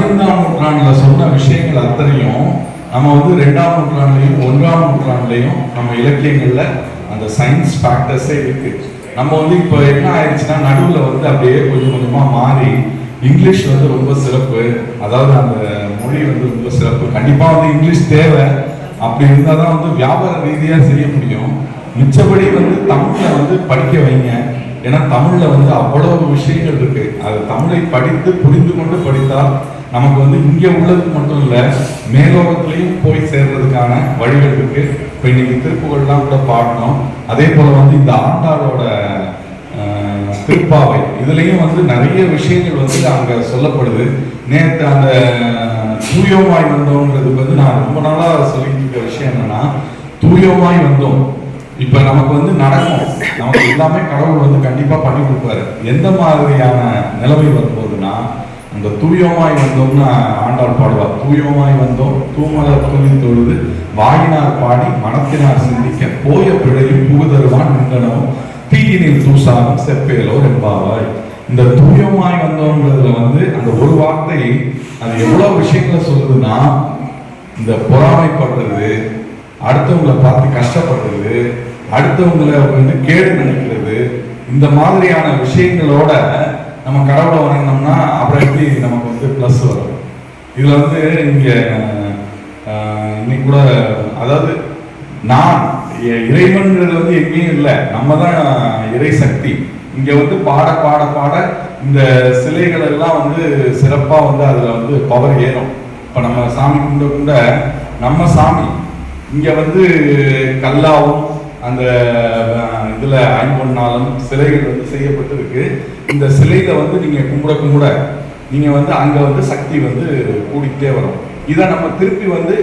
15ஆம் நூற்றாண்டுல சொன்ன விஷயங்கள் அத்தனையும் நம்ம வந்து 2ஆம் நூற்றாண்டுலையும் 1ஆம் நூற்றாண்டுலையும் நம்ம இலக்கியங்கள்ல அந்த சயின்ஸ் ஃபேக்டர்ஸே இருக்கு. நம்ம வந்து இப்போ என்ன ஆயிடுச்சுன்னா நடுவில் வந்து அப்படியே கொஞ்சம் கொஞ்சமா மாறி இங்கிலீஷ் வந்து ரொம்ப சிறப்பு, அதாவது அந்த மொழி வந்து ரொம்ப சிறப்பு, கண்டிப்பா வந்து இங்கிலீஷ் தேவை, அப்படி இருந்தால் தான் வந்து வியாபார ரீதியாக செய்ய முடியும். மிச்சபடி வந்து தமிழில் வந்து படிக்க வைங்க, ஏன்னா தமிழில் வந்து அவ்வளவு விஷயங்கள் இருக்கு. அது தமிழை படித்து புரிந்து கொண்டு படித்தால் நமக்கு வந்து இங்கே உள்ளதுக்கு மட்டும் இல்லை மேலோகத்திலையும் போய் சேர்றதுக்கான வழிகள் இருக்கு. இப்போ இன்னைக்கு திருப்புகள்லாம் கூட பாடணும். அதே போல வந்து இந்த ஆண்டாளோட திருப்பாவை இதுலயும் வந்து நிறைய விஷயங்கள் வந்து அங்க சொல்லப்படுது. நேற்று அந்த தூயோமாய் வந்தோங்கிறதுக்கு வந்து நான் ரொம்ப நாளா சொல்லிட்டு இருக்க விஷயம் என்னன்னா, தூயோமாய் வந்தோம். இப்ப நமக்கு வந்து நடக்கும், நமக்கு எல்லாமே கடவுள் வந்து கண்டிப்பா பண்ணி கொடுப்பாரு. எந்த மாதிரியான நிலைமை வரும்போதுன்னா, அந்த தூயோமாய் வந்தோம்னு ஆண்டாள் பாடுவார். தூயோமாய் வந்தோம் தூமலர் தூவி தொழுது வாயினார் பாடி மனத்தினார் சிந்திக்க போய பிழையும் புகுதருவான் நின்றனவும் தீயினில் தூசாகும் செப்பேலோ என்பாவாய். இந்த தூயமாய் வந்தோன்றதுல வந்து அந்த ஒரு வார்த்தை அது எவ்வளவு விஷயங்களை சொல்லுதுன்னா, இந்த பொறாமைப்படுறது, அடுத்தவங்களை பார்த்து கஷ்டப்படுறது, அடுத்தவங்களை வந்து கேடு நினைக்கிறது, இந்த மாதிரியான விஷயங்களோட நம்ம கடவுளை வணங்கினோம்னா அப்புறம் எப்படி நமக்கு வந்து பிளஸ் வரும். இதுல வந்து இங்க இன்னைக்கு கூட அதாவது நான் இறைவன்கிறது வந்து எங்கேயும் இல்லை, நம்ம தான் இறை சக்தி. இங்க வந்து பாட பாட பாட இந்த சிலைகள் எல்லாம் வந்து சிறப்பா வந்து அதுல வந்து பவர் ஏறும். இப்ப நம்ம சாமி கும்பிட நம்ம சாமி இங்க வந்து கல்லாவும் அந்த இதுல ஐம்பொன்னாலும் சிலைகள் வந்து செய்யப்பட்டு இருக்கு. இந்த சிலையில வந்து நீங்க கும்பிட கும்பிட நீங்க வந்து அங்க வந்து சக்தி வந்து கூடிக்கிட்டே வரும். இதை நம்ம திருப்பி வந்து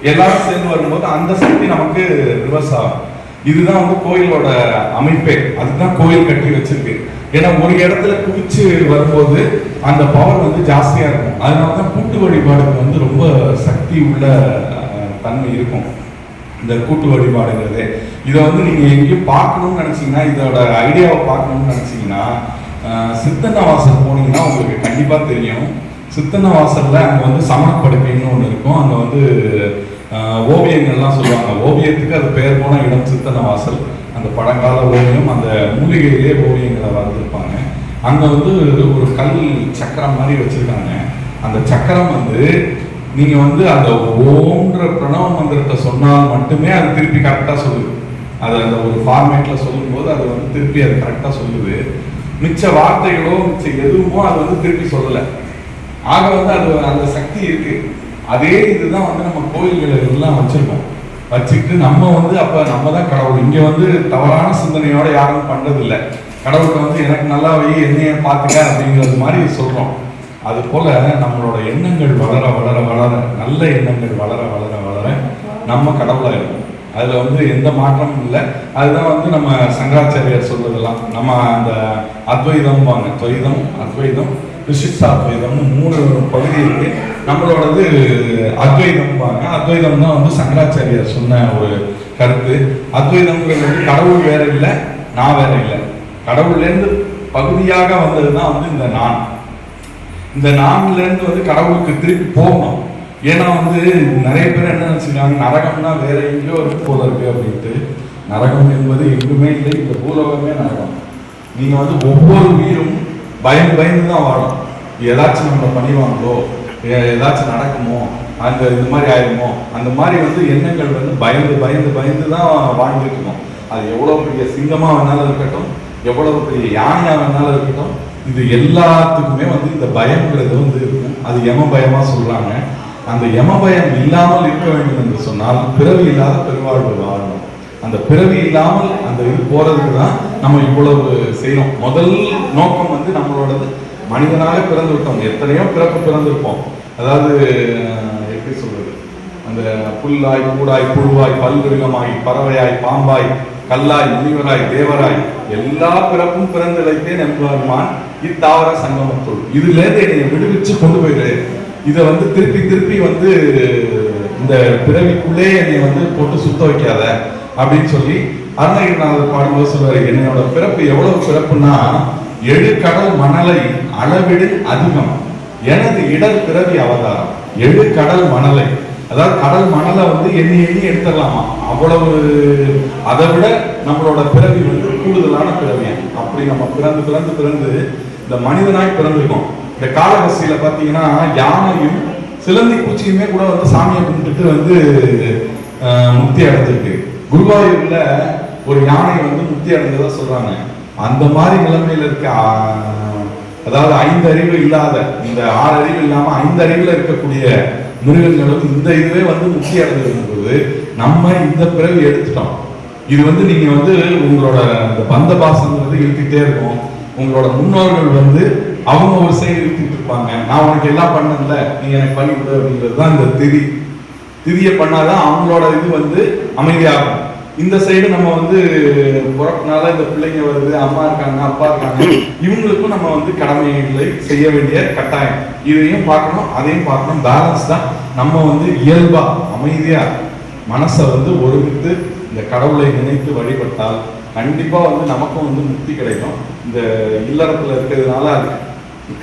எல்லாரும் சேர்ந்து வரும்போது அந்த சக்தி நமக்கு ரிவர்ஸ் ஆகும். இதுதான் வந்து கோயிலோட அமைப்பே, அதுதான் கோயில் கட்டி வச்சிருக்கு. ஏன்னா ஒரு இடத்துல குவிச்சு வரும்போது அந்த பவர் வந்து ஜாஸ்தியா இருக்கும். அதனாலதான் கூட்டு வழிபாடுக்கு வந்து ரொம்ப சக்தி உள்ள தன்மை இருக்கும் இந்த கூட்டு வழிபாடுங்கிறது. இதை வந்து நீங்க எங்கேயும் பார்க்கணும்னு நினைச்சீங்கன்னா, இதோட ஐடியாவை பார்க்கணும்னு நினைச்சீங்கன்னா சித்தன்னவாசல் போனீங்கன்னா உங்களுக்கு கண்டிப்பா தெரியும். சித்தன்னவாசல்ல அங்க வந்து சமணப்படுக்கைன்னு ஒண்ணு இருக்கும். அங்க வந்து ஓவியங்கள்லாம் சொல்லுவாங்க. ஓவியத்துக்கு அது பெயர் போன இடம் சித்தன்னவாசல். அந்த பழங்கால ஓவியம், அந்த மூலிகையிலே ஓவியங்களை வரைஞ்சிருப்பாங்க. அங்க வந்து ஒரு கல் சக்கரம் மாதிரி வச்சிருக்காங்க. அந்த சக்கரம் வந்து நீங்க வந்து அந்த ஓம்ன்ற பிரணவ மந்திரத்தை சொன்னால் மட்டுமே அது திருப்பி கரெக்டா சொல்லுது. அது அந்த ஒரு ஃபார்மேட்ல சொல்லும் போது அது வந்து திருப்பி அது கரெக்டா சொல்லுது. மிச்ச வார்த்தைகளோ மிச்ச எதுவுமோ அது வந்து திருப்பி சொல்லலை. ஆக வந்து அது அந்த சக்தி இருக்கு. அதே இதுதான் வந்து நம்ம கோயில்கள் எல்லாம் வச்சிருக்கோம். வச்சுக்கிட்டு நம்ம வந்து அப்ப நம்ம தான் கடவுள். இங்க வந்து தவறான சிந்தனையோட யாரும் பண்றது இல்லை. கடவுளுக்கு வந்து எனக்கு நல்லா வை, என்னைய பார்த்துக்க அப்படிங்கிறது மாதிரி சொல்றோம். அது போல நம்மளோட எண்ணங்கள் வளர வளர வளர, நல்ல எண்ணங்கள் வளர வளர வளர நம்ம கடவுளா இருக்கும். அதுல வந்து எந்த மாற்றமும் இல்லை. அதுதான் வந்து நம்ம சங்கராச்சாரியார் சொல்றதெல்லாம். நம்ம அந்த அத்வைதம் வாங்க, துவைதம் அத்வைதம் விசிஷ்டாத்வைதம்னு 3 பகுதி இருக்கு. நம்மளோடது அத்வைதம் வாங்க. அத்வைதம் தான் வந்து சங்கராச்சாரியார் சொன்ன ஒரு கருத்து. அத்வைதம்ங்கிறது வந்து கடவுள் வேற இல்லை, நான் வேற இல்லை. கடவுள்ல இருந்து பகுதியாக வந்ததுதான் வந்து இந்த நான். இந்த நான்ல இருந்து வந்து கடவுளுக்கு திருப்பி போகணும். ஏன்னா வந்து நிறைய பேர் என்ன நினைச்சுக்காங்க, நரகம்னா வேற எங்கேயோ இருக்கு போல இருக்கு அப்படின்ட்டு. நரகம் என்பது எங்குமே இல்லை, இந்த பூலோகமே நரகம். நீங்க வந்து ஒவ்வொரு உயிரும் பயந்து பயந்து தான் வாழும். ஏதாச்சும் நம்மளை பண்ணிடுவாங்களோ, ஏதாச்சும் நடக்குமோ, அந்த இந்த மாதிரி ஆயிடுமோ, அந்த மாதிரி வந்து எண்ணங்கள் வந்து பயந்து பயந்து பயந்து தான் வாழ்ந்துட்டு இருக்கோம். அது எவ்வளவு பெரிய சிங்கமா வேணாலும் இருக்கட்டும், எவ்வளவு பெரிய யானையா வேணாலும் இருக்கட்டும், இது எல்லாத்துக்குமே வந்து இந்த பயம்ங்கிறது வந்து இருக்கும். அது யம பயமா சொல்றாங்க. அந்த யம பயம் இல்லாமல் இருக்க வேண்டும் என்று சொன்னால் பிறவி இல்லாத பெருவாழ்வு வாழணும். அந்த பிறவி இல்லாமல் அந்த இது போறதுக்கு தான் நம்ம இவ்வளவு செய்யறோம். முதல் நோக்கம் வந்து நம்மளோடது மனிதனாக பிறந்து விட்டோம். எத்தனையோ பிறப்பு பிறந்திருப்போம். அதாவது எப்படி சொல்றது, அந்த புல்லாய் கூடாய் புழுவாய் பல்விருகமாய் பறவையாய் பாம்பாய் கல்லாய் முனிவராய் தேவராய் எல்லா பிறப்பும் பிறந்திழைத்தேன் என்பான் இத்தாவர சங்கமத்துள். இதுல இருந்து என்னை விடுவிச்சு கொண்டு போயிடு. இதை வந்து திருப்பி திருப்பி வந்து இந்த பிறவிக்குள்ளே என்னை வந்து போட்டு சுத்த வைக்காத அப்படின்னு சொல்லி அருணகிரிநாதர் பாடும்போது சொல்வாரு, என்னோட பிறப்பு எவ்வளவு பிறப்புன்னா 7 கடல் மணலை அளவிடு அதிகம். எனது இடர் பிறவி அவதாரம் எழு கடல் மணலை, அதாவது கடல் மணலை வந்து எண்ணி எண்ணி எடுத்துடலாமா, அவ்வளவு அதை விட நம்மளோட பிறவி வந்து கூடுதலான பிறவி. அப்படி நம்ம பிறந்து பிறந்து பிறந்து இந்த மனிதனாய் பிறந்திருக்கோம். இந்த காலகஸ்தியில பாத்தீங்கன்னா யானையும் சிலந்தி பூச்சியுமே கூட வந்து சாமியை கும்பிட்டுட்டு வந்து முக்தி அடைஞ்சிருக்கு. குருவாயூர்ல ஒரு யானை வந்து முக்தி அடைஞ்சதா சொல்றாங்க. அந்த மாதிரி நிலைமையில இருக்க அதாவது 5 அறிவு இல்லாத, இந்த 6 அறிவு இல்லாம 5 அறிவுல இருக்கக்கூடிய மிருகங்களும் இந்த இதுவே வந்து முக்தி அடைஞ்சிருக்கும் போது நம்ம இந்த பிறவி எடுத்துட்டோம். இது வந்து நீங்க வந்து உங்களோட இந்த பந்த பாசங்கிறது இழுத்துக்கிட்டே இருக்கும். உங்களோட முன்னோர்கள் வந்து அவங்க ஒரு சைடு இழுத்துட்டு இருப்பாங்க, நான் உனக்கு எல்லாம் பண்ணல நீ எனக்கு பண்ணி கொடு அப்படிங்கிறது தான் இந்த திதியை பண்ணாதான் அவங்களோட இது வந்து அமைதியாகும். இந்த சைடு நம்ம வந்து பிறப்பினால இந்த பிள்ளைங்க வருது, அம்மா இருக்காங்க அப்பா இருக்காங்க, இவங்களுக்கும் நம்ம வந்து கடமைகளை செய்ய வேண்டிய கட்டாயம். இதையும் பார்க்கணும் அதையும் பார்க்கணும். பேலன்ஸ் தான். நம்ம வந்து இயல்பா அமைதியா மனசை வந்து ஒருமித்து இந்த கடவுளை நினைத்து வழிபட்டால் கண்டிப்பா வந்து நமக்கும் வந்து முக்தி கிடைக்கும். இந்த இல்லறத்துல இருக்கிறதுனால அது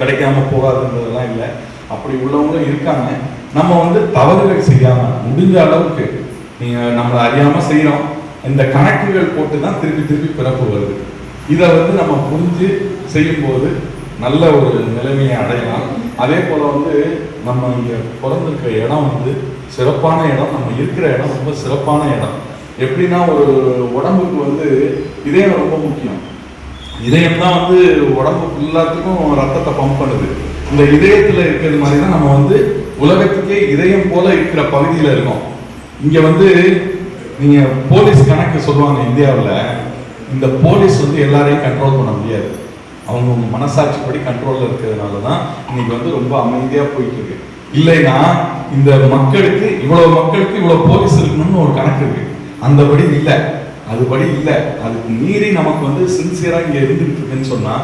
கிடைக்காம போகாதுன்றதெல்லாம் இல்லை. அப்படி உள்ளவங்களும் இருக்காங்க. நம்ம வந்து தவறுகள் செய்யாம முடிஞ்ச அளவுக்கு நீங்க நம்மளை அறியாம செய்யறோம், இந்த கணக்குகள் போட்டு தான் திருப்பி திருப்பி பிறப்பு வருது. இதை வந்து நம்ம புரிஞ்சு செய்யும்போது நல்ல ஒரு நிலைமையை அடையலாம். அதே போல வந்து நம்ம இங்க பிறந்திருக்கிற இடம் வந்து சிறப்பான இடம், நம்ம இருக்கிற இடம் ரொம்ப சிறப்பான இடம். எப்படின்னா ஒரு உடம்புக்கு வந்து இதயம் ரொம்ப முக்கியம். இதயம் தான் வந்து உடம்புக்கு எல்லாத்துக்கும் ரத்தத்தை பம்ப் பண்ணுது. இந்த இதயத்துல இருக்கிறது மாதிரி தான் நம்ம வந்து உலகத்துக்கே இதயம் போல இருக்கிற பகுதியில் இருக்கோம். இங்க வந்து நீங்க போலீஸ் கணக்கு சொல்லுவாங்க இந்தியாவில். இந்த போலீஸ் வந்து எல்லாரையும் கண்ட்ரோல் பண்ண முடியாது. அவங்க மனசாட்சிப்படி கண்ட்ரோல்ல இருக்கிறதுனால தான் இன்னைக்கு வந்து ரொம்ப அமைதியா போயிட்டு இருக்கு. இல்லைன்னா இந்த மக்களுக்கு இவ்வளவு போலீஸ் இருக்கணும்னு ஒரு கணக்கு இருக்கு. அந்தபடி இல்லை, அதுபடி இல்லை. அதுக்கு மீறி நமக்கு வந்து சின்சியரா இங்க இருந்துட்டு இருக்குன்னு சொன்னா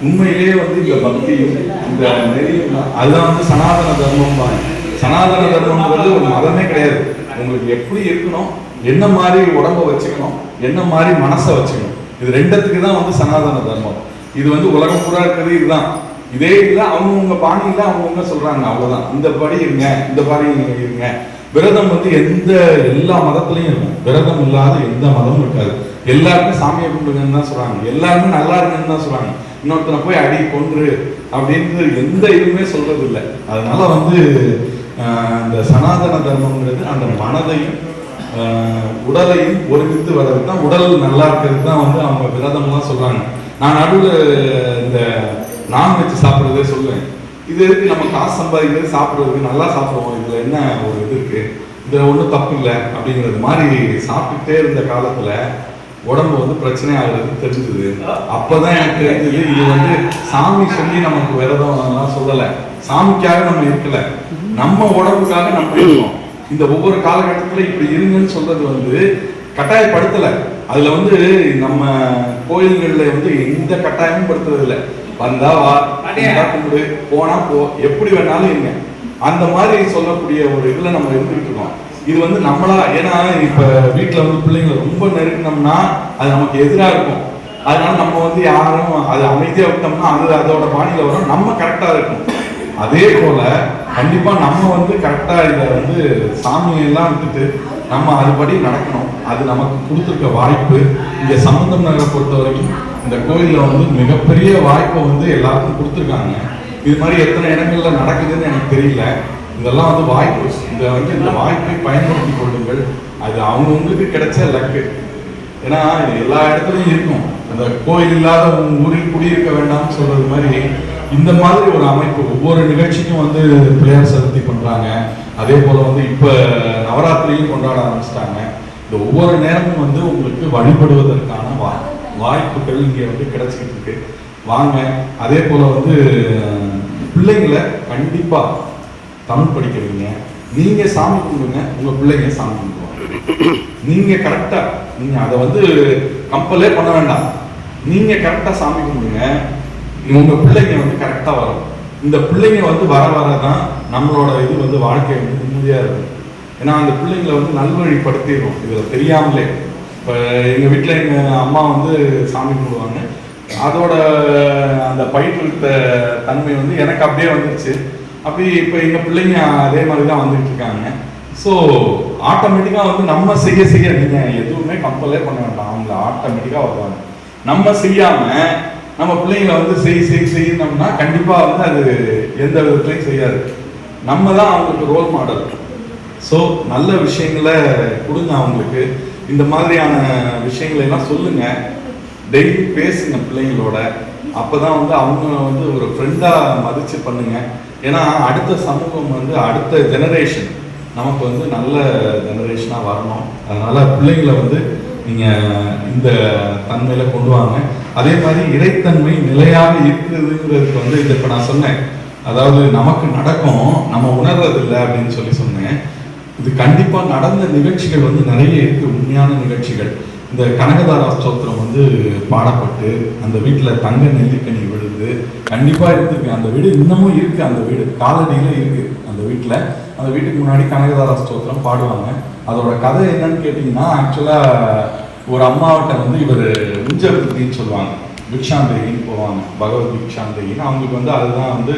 உண்மையிலேயே வந்து இந்த பக்தியும் இந்த நெறியும் அதுதான் வந்து சனாதன தர்மம். சனாதன தர்மம்ன்றது ஒரு மதமே கிடையாது. உங்களுக்கு எப்படி இருக்கணும், என்ன மாதிரி உடம்ப வச்சுக்கணும், என்ன மாதிரி மனசை வச்சுக்கணும், இது ரெண்டத்துக்கு தான் வந்து சனாதன தர்மம். இது வந்து உலகம் பூரா இருக்கிறது இதுதான். இதே இல்லை அவங்கவுங்க பாணியில அவங்கவுங்க சொல்றாங்க, அவ்வளவுதான். இந்த படி இருங்க, இந்த படி இருங்க. விரதம் வந்து எல்லா மதத்திலையும் இருக்கும். விரதம் இல்லாத எந்த மதமும் இருக்காது. எல்லாருமே சாமியை கும்பிடுங்கன்னு தான் சொல்றாங்க, எல்லாருமே நல்லா இருக்குன்னு தான் சொல்றாங்க. இன்னொருத்தனை போய் அடி கொன்று அப்படின்னு எந்த இதுவுமே சொல்றது இல்லை. அதனால வந்து இந்த சனாதன தர்மம்ங்கிறது அந்த மனதையும் உடலையும் ஒருமித்து வர்றது தான். உடல் நல்லா இருக்கிறது தான் வந்து அவங்க விரதம்லாம் சொல்றாங்க. நான் நடுவில் இந்த நான்வெஜ் சாப்பிட்றதே சொல்லுவேன். இது இருக்கு, நம்ம காசு சம்பாதிக்கிறது சாப்பிட்றதுக்கு நல்லா சாப்பிடுவோம், இதுல என்ன ஒரு இது இருக்கு, இதுல ஒன்றும் தப்பு இல்லை அப்படிங்கிறது மாதிரி சாப்பிட்டுட்டே இருந்த காலத்துல உடம்பு வந்து பிரச்சனை ஆகுறது தெரிஞ்சது. அப்பதான் எனக்கு தெரிஞ்சது இது வந்து சாமி சொல்லி நமக்கு விரதம் சொல்லலை, சாமிக்காக நம்ம இருக்கல, நம்ம உடம்புக்காக நம்ம இருக்கோம். இந்த ஒவ்வொரு காலகட்டத்துல இப்படி இருங்கன்னு சொல்றது வந்து கட்டாயப்படுத்தல. அதுல வந்து நம்ம கோயில்கள்ல வந்து எந்த கட்டாயமும் படுத்துறது இல்லை. வந்தா வா, கும்பிடு, போனா போ, எப்படி வேணாலும் இருங்க, அந்த மாதிரி சொல்லக்கூடிய ஒரு இதுல நம்ம இருந்துட்டு இருக்கோம். இது வந்து நம்மளா, ஏன்னா இப்ப வீட்டுல வந்து பிள்ளைங்களை ரொம்ப நெருங்கினோம்னா அது நமக்கு எதிராக இருக்கும். அதனால நம்ம வந்து யாரும் அது அமைதியா விட்டோம்னா அது அதோட பாணியில வரும், நம்ம கரெக்டா இருக்கும். அதே போல கண்டிப்பா நம்ம வந்து கரெக்டா இதை வந்து சாமியெல்லாம் விட்டுட்டு நம்ம அதுபடி நடக்கணும். அது நமக்கு கொடுத்துருக்க வாய்ப்பு. இங்க சம்பந்தம் நகரை பொறுத்த வரைக்கும் இந்த கோயில்ல வந்து மிகப்பெரிய வாய்ப்பை வந்து எல்லாருக்கும் கொடுத்துருக்காங்க. இது மாதிரி எத்தனை இடங்கள்ல நடக்குதுன்னு எனக்கு தெரியல. இதெல்லாம் வந்து வாய்ப்பு. இந்த வாய்ப்பை பயன்படுத்தி கொள்ளுங்கள். அது அவங்களுக்கு கிடைச்ச லக்கு. ஏன்னா எல்லா இடத்துலையும் இருக்கும். அந்த கோயில் இல்லாத ஊரில் குடியிருக்க வேண்டாம்னு சொல்றது மாதிரி இந்த மாதிரி ஒரு அமைப்பு ஒவ்வொரு நிகழ்ச்சிக்கும் வந்து பிள்ளையார் சதுர்த்தி பண்றாங்க. அதே போல வந்து இப்ப நவராத்திரியும் கொண்டாட ஆரம்பிச்சிட்டாங்க. இந்த ஒவ்வொரு நேரமும் வந்து உங்களுக்கு வழிபடுவதற்கான வாய்ப்புகள் இங்கே வந்து கிடைச்சிக்கிட்டு இருக்கு. வாங்க. அதே போல வந்து பிள்ளைங்களை கண்டிப்பா தமிழ் படிக்கிறீங்க, நீங்க சாமி கும்பிடுங்க, உங்க பிள்ளைங்க சாமி கும்பிடுவாங்க. நீங்க கரெக்டா, நீங்க அதை வந்து கம்பலே பண்ண வேண்டாம். நீங்க கரெக்டா சாமி கும்பிடுங்க, உங்க பிள்ளைங்க வந்து கரெக்டா வரும். இந்த பிள்ளைங்க வந்து வர வரதான் நம்மளோட இது வந்து வாழ்க்கை வந்து நிம்மதியா இருக்கும். ஏன்னா அந்த பிள்ளைங்களை வந்து நல்வழிப்படுத்திடும் இதுல தெரியாமலே. இப்போ எங்க வீட்டுல எங்க அம்மா வந்து சாமி கும்பிடுவாங்க. அதோட அந்த பயிற்றுவித்த தன்மை வந்து எனக்கு அப்படியே வந்துருச்சு. அப்படி இப்போ எங்கள் பிள்ளைங்க அதே மாதிரி தான் வந்துட்டு இருக்காங்க. ஸோ ஆட்டோமேட்டிக்காக வந்து நம்ம செய்ய நீங்கள் எதுவுமே கம்பலே பண்ண வேண்டாம், அவங்க ஆட்டோமேட்டிக்காக வருவாங்க. நம்ம செய்யாமல் நம்ம பிள்ளைங்களை வந்து செய்யணும்னா கண்டிப்பாக வந்து அது எந்த விதத்துலையும் செய்யாது. நம்ம தான் அவங்களுக்கு ரோல் மாடல். ஸோ நல்ல விஷயங்களை கொடுங்க அவங்களுக்கு, இந்த மாதிரியான விஷயங்களை எல்லாம் சொல்லுங்க, டெய்லி பேசுங்க பிள்ளைங்களோட. அப்போதான் வந்து அவங்க வந்து ஒரு ஃப்ரெண்டாக மதிச்சு பண்ணுங்க. ஏன்னா அடுத்த சமூகம் வந்து அடுத்த ஜெனரேஷன் நமக்கு வந்து நல்ல ஜெனரேஷனாக வரணும். அதனால பிள்ளைங்களை வந்து நீங்கள் இந்த தன்மையில கொண்டு வாங்க. அதே மாதிரி இறைத்தன்மை நிலையாக இருக்குதுங்கிறதுக்கு வந்து இது இப்போ நான் சொன்னேன், அதாவது நமக்கு நடக்கும் நம்ம உணர்றதில்லை அப்படின்னு சொன்னேன். இது கண்டிப்பாக நடந்த நிகழ்ச்சிகள் வந்து நிறைய இருக்கு, உண்மையான நிகழ்ச்சிகள். இந்த கனகதாரா ஸ்தோத்திரம் வந்து பாடப்பட்டு அந்த வீட்டில் தங்க நெல்லிக்கனி விழுது கண்டிப்பாக இருந்திருக்கு. அந்த வீடு இன்னமும் இருக்கு, அந்த வீடு காலடியில் இருக்கு. அந்த வீட்டில் அந்த வீட்டுக்கு முன்னாடி கனகதாரா ஸ்தோத்திரம் பாடுவாங்க. அதோட கதை என்னன்னு கேட்டிங்கன்னா, ஆக்சுவலாக ஒரு அம்மாவிட்ட வந்து இவர் உஞ்சவருத்தின்னு சொல்லுவாங்க, பிக்ஷாந்தேகின்னு போவாங்க, பகவத் பிக்ஷாந்தேகின்னு. அவங்களுக்கு வந்து அதுதான் வந்து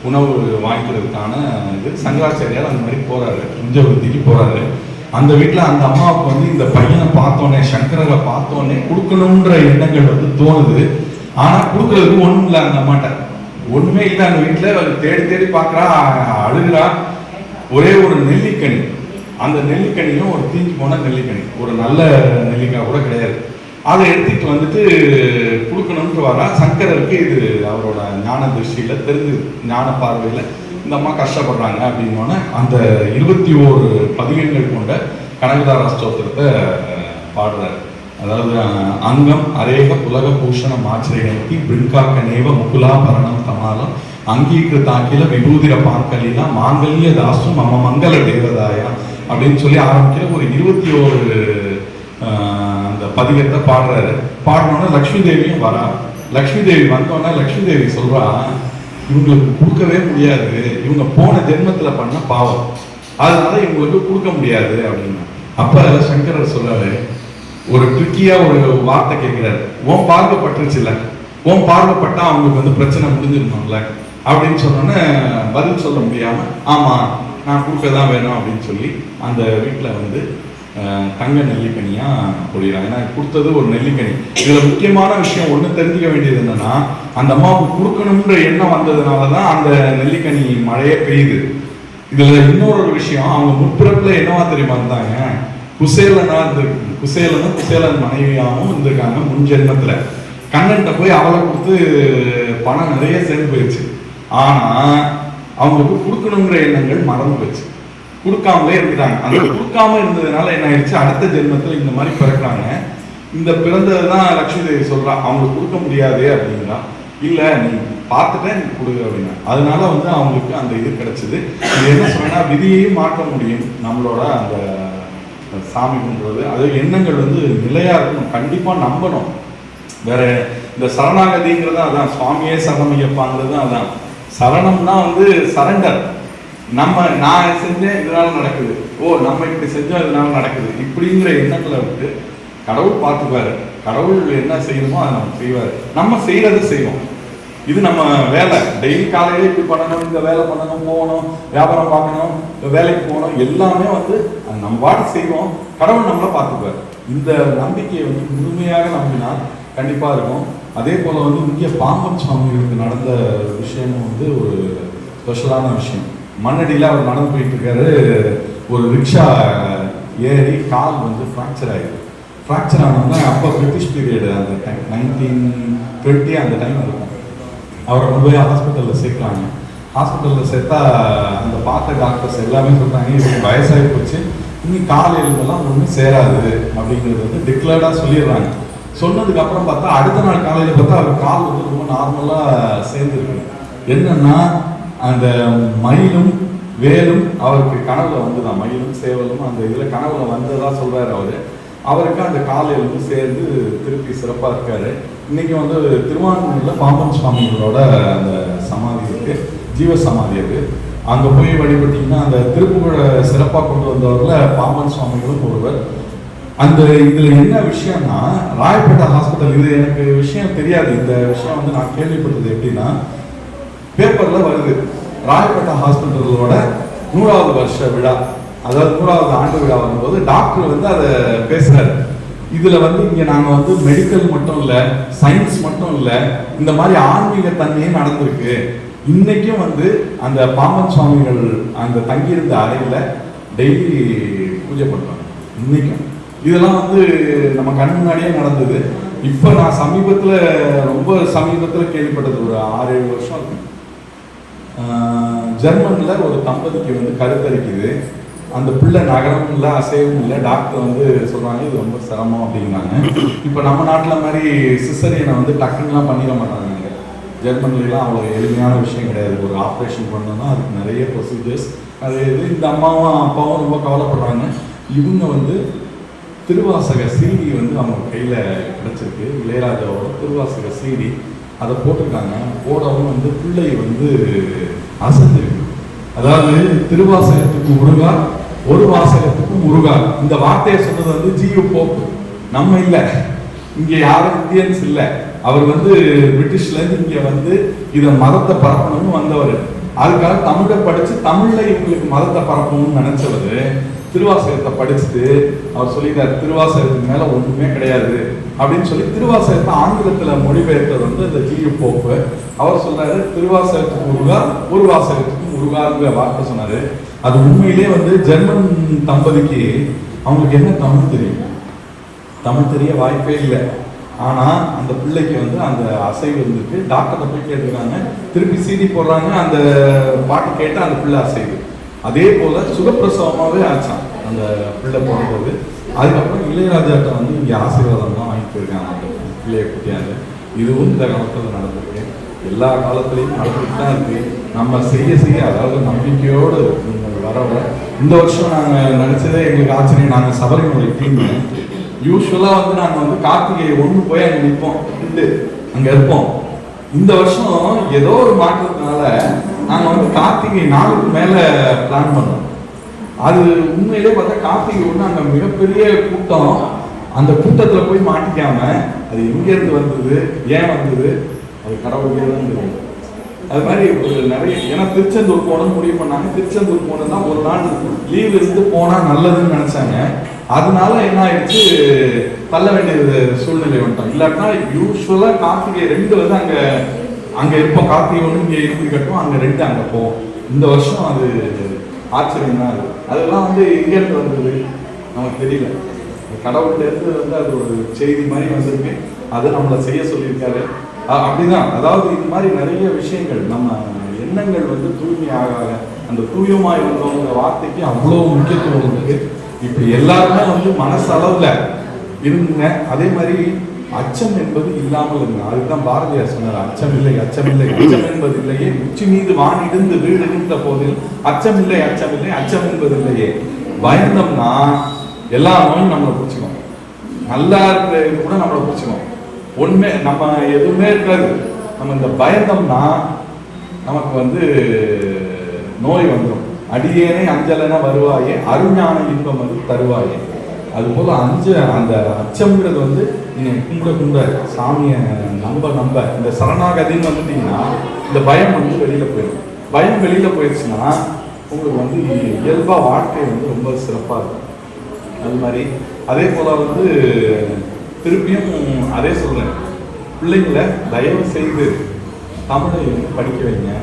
உணவு வாங்கிக்கிறதுக்கான இது. சங்கராச்சாரியார் அந்த மாதிரி போறாரு, உஞ்சவருத்திக்கு போறாரு. அந்த வீட்டில் அந்த அம்மாவுக்கு வந்து இந்த பையனை பார்த்தோன்னே, சங்கரரை பார்த்தோன்னே கொடுக்கணுன்ற எண்ணங்கள் வந்து தோணுது. ஆனால் கொடுக்கறதுக்கு ஒன்றும் இல்லை, அந்த அம்மாட்ட ஒன்றுமே இல்லை. அந்த வீட்டில் தேடி தேடி பார்க்குறா, அழுகிறா. ஒரே ஒரு நெல்லிக்கனி, அந்த நெல்லிக்கனியும் ஒரு தீஞ்சு போன நெல்லிக்கனி, ஒரு நல்ல நெல்லிக்காய் கூட கிடையாது. அதை எடுத்துட்டு வந்துட்டு கொடுக்கணும்னு வரா. சங்கரருக்கு இது அவரோட ஞான திருஷ்டியில தெரிஞ்சு, ஞான பார்வையில் இந்த அம்மா கஷ்டப்படுறாங்க அப்படின்னோடனே அந்த 21 பதிகங்கள் கொண்ட கனகதாரா ஸ்தோத்திரத்தை பாடுறாரு. அதாவது அங்கம் அரேக புலக பூஷணம் ஆச்சரியத்தி பிரிங்காக்க நேவ முகுலா பரணம் கமாலம் அங்கீகிருத்தாக்கில விபூதிர பார்க்கலினா மாங்கல்ய தாசும் மம மங்கள தேவதாயா அப்படின்னு சொல்லி ஆரம்பிக்கிற ஒரு 21 அந்த பதிகத்தை பாடுறாரு. பாடினோன்னா லக்ஷ்மி தேவியும் வரா. லக்ஷ்மி தேவி வந்தோன்னா லக்ஷ்மி தேவி சொல்றா, இவங்களுக்கு கொடுக்கவே முடியாது, இவங்க போன ஜென்மத்துல பண்ண பாவம், அதனால இவங்களுக்கு கொடுக்க முடியாது அப்படின்னு. அப்ப சங்கரர் சொல்றாரு, ஒரு ட்ரிக்கியா ஒரு வார்த்தை கேட்கிறாரு, உன் பார்வைப்பட்டுருச்சுல, உன் பார்வைப்பட்டா அவங்களுக்கு வந்து பிரச்சனை முடிஞ்சிருக்கணும்ல அப்படின்னு சொன்னோன்னே பதில் சொல்ல முடியாம, ஆமா நான் கொடுக்க தான் வேணும் அப்படின்னு சொல்லி அந்த வீட்டில் வந்து தங்க நெல்லிக்கனியா பொழிகிறாங்க. ஏன்னா கொடுத்தது ஒரு நெல்லிக்கனி. இதுல முக்கியமான விஷயம் ஒண்ணு தெரிஞ்சுக்க வேண்டியது என்னன்னா, அந்த அம்மாவுக்கு கொடுக்கணும்ன்ற எண்ணம் வந்ததுனாலதான் அந்த நெல்லிக்கனி மழையே பெய்யுது. இதுல இன்னொரு விஷயம், அவங்க முற்பிறப்புல என்னவா தெரியுமா இருந்தாங்க, குசேலனா இருந்திருக்கு. குசேலனும் குசேலன் மனைவியாகவும் இருந்திருக்காங்க முன் ஜென்மத்துல. கண்ணன்ட்ட போய் அவளை கொடுத்து பணம் நிறைய சேர்ந்து போயிடுச்சு. ஆனா அவங்களுக்கு கொடுக்கணுங்கிற எண்ணங்கள் மறந்து போச்சு, கொடுக்காமலே இருந்துட்டாங்க. அந்த கொடுக்காம இருந்ததுனால என்ன ஆயிடுச்சு, அடுத்த ஜென்மத்தில் இந்த மாதிரி பிறக்கிறாங்க. இந்த பிறந்ததுதான் லட்சுமி தேவி சொல்றா, அவங்களுக்கு கொடுக்க முடியாது அப்படிங்கிறா. இல்லை நீ பார்த்துட்டேன் நீ கொடு அப்படின்னா. அதனால வந்து அவங்களுக்கு அந்த இது கிடைச்சது. இது என்ன சொன்னா, விதியையும் மாற்ற முடியும் நம்மளோட அந்த சாமி கும்பிடுறது. அது எண்ணங்கள் வந்து நிலையா இருக்கணும், கண்டிப்பா நம்பணும். வேற இந்த சரணாகதிங்கிறது அதான், சுவாமியே சரணமையப்பாங்கிறது அதான். சரணம்னா வந்து சரண்டர். நான் செஞ்சேன் இதனால நடக்குது, நம்ம இப்படி செஞ்சோம் இதனால நடக்குது, இப்படிங்கிற எண்ணங்களை விட்டு கடவுள் பார்த்துப்பாரு. கடவுள் என்ன செய்யணுமோ அதை நம்ம செய்வாரு, நம்ம செய்யறதை செய்வோம். இது நம்ம வேலை. டெய்லி காலையில இப்படி பண்ணணும், இந்த வேலை பண்ணணும், போகணும், வியாபாரம் பார்க்கணும், வேலைக்கு போகணும், எல்லாமே வந்து நம்ம பாட்டு செய்வோம், கடவுள் நம்மளை பார்த்துப்பாரு. இந்த நம்பிக்கையை வந்து முழுமையாக நம்பினா கண்டிப்பா இருக்கும். அதே போல வந்து இங்கே பாம்பன் சுவாமிகளுக்கு நடந்த விஷயமும் வந்து ஒரு ஸ்பெஷலான விஷயம். மண்ணடியில் அவர் நடந்து போயிட்டு இருக்காரு, ஒரு ரிக்ஷா ஏறி கால் வந்து ஃப்ராக்சர் ஆகிடுது. ஃப்ராக்சர் ஆனதுனா அப்போ பிரிட்டிஷ் பீரியடு, அந்த டைம் 1920 அந்த டைம் இருக்கும். அவரை கொண்டு போய் ஹாஸ்பிட்டலில் சேர்க்குறாங்க. ஹாஸ்பிட்டலில் சேர்த்தா அந்த பார்த்த டாக்டர்ஸ் எல்லாமே சொல்கிறாங்க, இதுக்கு வயசாகி போச்சு, இன்னும் கால் எலும்பெல்லாம் ஒன்றும் சேராது அப்படிங்கிறது வந்து டிக்ளேர்டாக சொல்லிடுறாங்க. சொன்னதுக்கு அப்புறம் பார்த்தா அடுத்த நாள் காலையில் பார்த்தா அவர் கால் வந்து ரொம்ப நார்மலாக சேர்ந்துருக்கு. என்னன்னா அந்த மயிலும் வேலும் அவருக்கு கனவுல வந்துதான், மயிலும் சேவலும் அந்த இதில் கனவுல வந்ததா சொல்றாரு அவருக்கு அந்த கால் எலும்பு சேர்ந்து திருப்பி சிறப்பாக இருக்காரு. இன்னைக்கு வந்து திருவான்மூரில் பாம்பன் சுவாமிகளோட அந்த சமாதி இருக்கு, ஜீவ சமாதி அது. அங்கே போய் வழிபட்டீங்கன்னா அந்த திருப்புகழை சிறப்பாக கொண்டு வந்தவர்ல பாம்பன் சுவாமிகளும் ஒருவர். அந்த இதில் என்ன விஷயம்னா, ராயப்பேட்டை ஹாஸ்பிட்டல், இது எனக்கு விஷயம் தெரியாது, இந்த விஷயம் வந்து நான் கேள்விப்பட்டது எப்படின்னா, பேப்பரில் வருது ராயப்பேட்டை ஹாஸ்பிட்டலோட 100வது வருஷ விழா, அதாவது 100வது ஆண்டு விழா வரும்போது டாக்டர் வந்து அதை பேசுறாரு. இதுல வந்து இங்க நாங்க வந்து மெடிக்கல் மட்டும் இல்ல, சயின்ஸ் மட்டும் இல்ல, இந்த மாதிரி ஆன்மீக தன்மையும் நடந்திருக்கு. இன்னைக்கும் வந்து அந்த பாம்பன் சுவாமிகள் அந்த தங்கியிருந்த அறையில டெய்லி பூஜை பண்ணுவாங்க இன்னைக்கும். இதெல்லாம் வந்து நம்ம கண் முன்னாடியே நடந்தது. இப்ப நான் ரொம்ப சமீபத்துல கேள்விப்பட்டது, ஒரு 6-7 வருஷம் இருக்கு. ஜெர்மன்ல ஒரு தம்பதிக்கு வந்து கருத்தரிக்குது. அந்த பிள்ளை நகரம் இல்லை, அசைவும் இல்லை. டாக்டர் வந்து சொல்றாங்க இது ரொம்ப சிரமம் அப்படிங்கிறாங்க. இப்போ நம்ம நாட்டில் மாதிரி சிசரியனை வந்து டக்குன்னுலாம் பண்ணிட மாட்டாங்க. ஜெர்மனிலாம் அவ்வளோ எளிமையான விஷயம் கிடையாது. ஒரு ஆப்ரேஷன் பண்ணணும்னா அதுக்கு நிறைய ப்ரொசீஜர்ஸ், அது இது. இந்த அம்மாவும் அப்பாவும் ரொம்ப கவலைப்படுறாங்க. இவங்க வந்து திருவாசக சீடி வந்து அவங்க கையில் கிடச்சிருக்கு, இளையராஜாவோட திருவாசக சீடி. அதை போட்டிருக்காங்க. போடவும் வந்து பிள்ளை வந்து அசந்திருக்கு. அதாவது திருவாசகத்துக்கு முருகா, ஒரு வாசகத்துக்கு முருகா, இந்த வார்த்தையை சொன்னது வந்து ஜியு போப்பு. நம்ம இல்லை, இங்கே யாரும் இந்தியன்ஸ் இல்லை. அவர் வந்து பிரிட்டிஷ்ல இருந்து இங்க வந்து இதை மதத்தை பரப்பணும்னு வந்தவர். அதுக்காக தமிழை படிச்சு தமிழ்ல இவங்களுக்கு மதத்தை பரப்பணும்னு நினைச்சவர் திருவாசகத்தை படிச்சுட்டு அவர் சொல்லிட்டார், திருவாசகத்துக்கு மேல ஒண்ணுமே கிடையாது அப்படின்னு சொல்லி திருவாசகத்தை ஆங்கிலத்துல மொழிபெயர்த்தது வந்து இந்த ஜியு போப்பு. அவர் சொல்றாரு திருவாசகத்துக்கு முருகா, ஒரு வாசகத்துக்கு முருகாங்கிற வார்த்தை சொன்னாரு. அது உண்மையிலே வந்து ஜெர்மன் தம்பதிக்கு அவங்களுக்கு என்ன தமிழ் தெரியும்? தமிழ் தெரிய வாய்ப்பே இல்லை. ஆனா அந்த பிள்ளைக்கு வந்து அந்த அசைவு இருந்துட்டு டாக்டரை போய் கேட்டுருக்காங்க. திருப்பி சீடி போடுறாங்க. அந்த பாட்டு கேட்டு அந்த பிள்ளை அசைவு. அதே போல சுகப்பிரசவமாவே ஆச்சான் அந்த பிள்ளை போனது. அதுக்கப்புறம் இளையராஜாட்ட வந்து இங்கே ஆசீர்வாதம் தான் வாங்கிட்டு போயிருக்காங்க அந்த பிள்ளையை குட்டியாங்க. இதுவும் இந்த காலத்தில் நடந்திருக்கு, எல்லா காலத்திலையும் நடந்துட்டு தான் இருக்கு. நம்ம செய்ய அதாவது நம்பிக்கையோடு வர இந்த வருஷம் நாங்கள் நினைச்சதே எங்களுக்கு ஆச்சரியம். நாங்கள் சபரிமலை டீம் யூஸ்வலா வந்து நாங்க வந்து கார்த்திகை 1 போய் அங்க நிற்போம், அங்க இருப்போம். இந்த வருஷம் ஏதோ ஒரு மாற்றத்தினால நாங்க வந்து கார்த்திகை 4க்கு மேல பிளான் பண்ணோம். அது உண்மையிலே பார்த்தா கார்த்திகை 1 அங்க மிகப்பெரிய கூட்டம். அந்த கூட்டத்துல போய் மாட்டிக்காம அது எங்க இருந்து வந்தது, ஏன் வந்தது, அது கடவுளுக்கே தான் தெரியும். அது மாதிரி ஒரு நிறைய, ஏன்னா திருச்செந்தூர் போகணும்னு முடிவு பண்ணாங்க. திருச்செந்தூர் போனதுன்னா ஒரு நாள் லீவ் இருந்து போனா நல்லதுன்னு நினைச்சாங்க. அதனால என்ன ஆயிடுச்சு, தள்ள வேண்டிய சூழ்நிலை வந்துட்டோம். இல்லாட்டினா யூஸ்வலா கார்த்திகை 2 வந்து அங்க இருப்போம். கார்த்திகை 1 இங்க இருந்து கட்டும், அங்க 2 அங்க போவோம். இந்த வருஷம் அது ஆச்சரியம் தான். அதெல்லாம் வந்து எங்க இருந்து வந்தது நமக்கு தெரியல. கடவுள்கிட்ட இருந்து வந்து அது ஒரு செய்தி மாதிரி வந்திருக்கு. அதை நம்மளை செய்ய சொல்லியிருக்காரு. அப்படிதான். அதாவது இது மாதிரி நிறைய விஷயங்கள் நம்ம எண்ணங்கள் வந்து தூய்மையாக, அந்த தூயமாய் வந்தவங்க வார்த்தைக்கு அவ்வளோ முக்கியத்துவம் இருக்கு. இப்படி எல்லாருமே வந்து மனசளவுல இருந்துங்க. அதே மாதிரி அச்சம் என்பது இல்லாமல் இருங்க. அதுதான் பாரதியார் சொன்னார், அச்சமில்லை அச்சமில்லை அச்சம் என்பது இல்லையே, உச்சி மீது வானிடிந்து வீடு நின்ற போதில் அச்சமில்லை அச்சமில்லை அச்சம் என்பது இல்லையே. பயந்தோம்னா எல்லா நோயும் நம்மளை பிடிச்சிக்கும். நல்லா இருக்கிற இது கூட நம்மளை பிடிச்சிக்கும். ஒண்ணுமே நம்ம எதுவுமே இருக்காது. நம்ம இந்த பயந்தோம்னா நமக்கு வந்து நோய் வந்துடும். அடியேனே அஞ்சலன வருவாயே, அருஞான இன்பம் அது தருவாயே. அது போல அந்த அச்சம்ங்கிறது வந்து நீங்க கும்பிட சாமியை நம்ப இந்த சரணாகதின்னு வந்துட்டீங்கன்னா இந்த பயம் வந்து வெளியில போயிடும். பயம் வெளியில போயிடுச்சுன்னா உங்களுக்கு வந்து இயல்பா வாழ்க்கை வந்து ரொம்ப சிறப்பா இருக்கும். அது மாதிரி அதே போல வந்து திருப்பியும் அதே சொல்றேன், பிள்ளைங்களை தயவு செய்து தமிழை படிக்க வைங்க,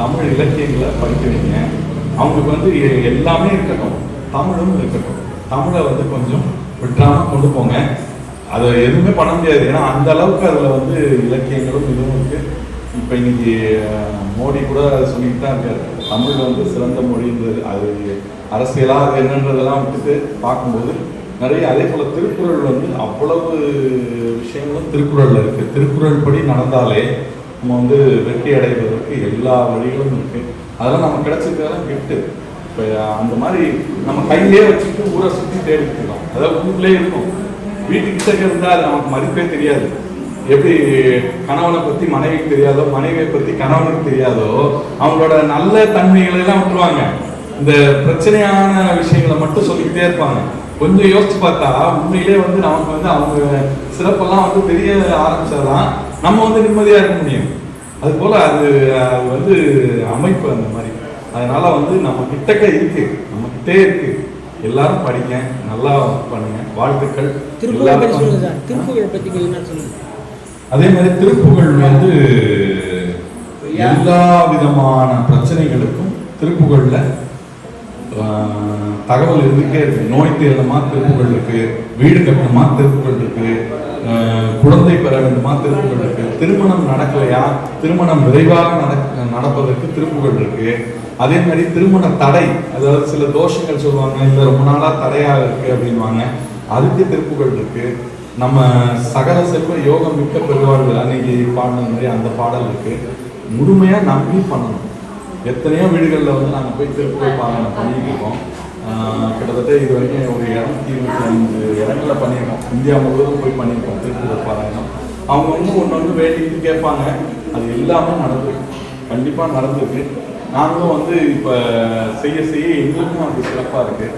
தமிழ் இலக்கியங்களை படிக்க வைங்க. அவங்களுக்கு வந்து எல்லாமே இருக்கட்டும், தமிழும் இருக்கட்டும். தமிழை வந்து கொஞ்சம் விட்டுறாம கொண்டு போங்க. அதை எதுவுமே பண்ண முடியாது, ஏன்னா அந்த அளவுக்கு அதில் வந்து இலக்கியங்களும் இதுவும் இருக்கு. இப்போ இன்னைக்கு மோடி கூட சொல்லிட்டு தான் இருக்காரு, தமிழ் வந்து சிறந்த மொழின்றது. அது அரசியலாக அது என்னன்றதெல்லாம் விட்டுட்டு பார்க்கும்போது நிறைய, அதே போல் திருக்குறள் வந்து அவ்வளவு விஷயங்களும் திருக்குறளில் இருக்குது. திருக்குறள் படி நடந்தாலே நம்ம வந்து வெற்றி அடைவதற்கு எல்லா வழிகளும் இருக்குது. அதெல்லாம் நம்ம கிடைச்சிருக்கெல்லாம் கிஃப்ட்டு. இப்போ அந்த மாதிரி நம்ம கையிலே வச்சுட்டு ஊரை சுற்றி தேடிட்டு இருக்கோம். அதாவது ஊர்லேயே இருக்கும், வீட்டுக்கிட்ட இருந்தால் அது நமக்கு மதிப்பே தெரியாது. எப்படி கணவனை பற்றி மனைவிக்கு தெரியாதோ, மனைவியை பற்றி கணவனுக்கு தெரியாதோ, அவங்களோட நல்ல தன்மைகளை எல்லாம் விட்டுருவாங்க. இந்த பிரச்சனையான விஷயங்களை மட்டும் சொல்லிக்கிட்டே இருப்பாங்க. கொஞ்சம் யோசிச்சு பார்த்தா உண்மையிலே வந்து நமக்கு வந்து அவங்க சிறப்பெல்லாம் வந்து தெரிய ஆரம்பிச்சாதான் நம்ம வந்து நிம்மதியா இருக்க முடியும். அதுபோல் அது அது வந்து அமைப்பு அந்த மாதிரி. அதனால வந்து நம்ம கிட்டக்க இருக்கு, நம்ம கிட்டே இருக்கு. எல்லாரும் படிங்க, நல்லா பண்ணுங்க, வாழ்த்துக்கள். அதே மாதிரி திருப்புகழ் வந்து எல்லா விதமான பிரச்சனைகளுக்கும் திருப்புகழ்ல தகவல் இருந்துட்டே இருக்கு. நோய் தீரணுமா திருப்புகழ் இருக்கு, வீடு கட்டணுமா திருப்புகழ் இருக்கு, குழந்தை பெற வேண்டுமா திருப்புகழ் இருக்கு, திருமணம் நடக்கலையா திருமணம் விரைவாக நடப்பதற்கு திருப்புகழ் இருக்கு. அதே மாதிரி திருமண தடை, அதாவது சில தோஷங்கள் சொல்லுவாங்க, இல்லை ரொம்ப நாளாக தடையாக இருக்கு அப்படின்வாங்க, அதுக்கு திருப்புகழ் இருக்கு. நம்ம சகல செல்வ யோகம் மிக்க பெருவாழ்வு அன்னைக்கு பாடின மாதிரி அந்த பாடல் இருக்கு. முழுமையாக நம்பி பண்ணணும். எத்தனையோ வீடுகளில் வந்து நாங்கள் போய் திருப்புகழ் பாராயணம் பண்ணிட்டு இருக்கோம். கிட்டத்தட்ட இது வரைக்கும் ஒரு 225 இடங்களில் பண்ணியிருக்கோம். இந்தியா முழுவதும் போய் பண்ணியிருக்கோம் திருப்புகழ் பாராயணம். அவங்க வந்து ஒன்று வந்து வேண்டிட்டு கேட்பாங்க, அது எல்லாமே நடந்திருக்கு, கண்டிப்பாக நடந்திருக்கு. நாங்களும் வந்து இப்போ செய்ய செய்ய எங்களுக்கும் அது சிறப்பாக இருக்குது.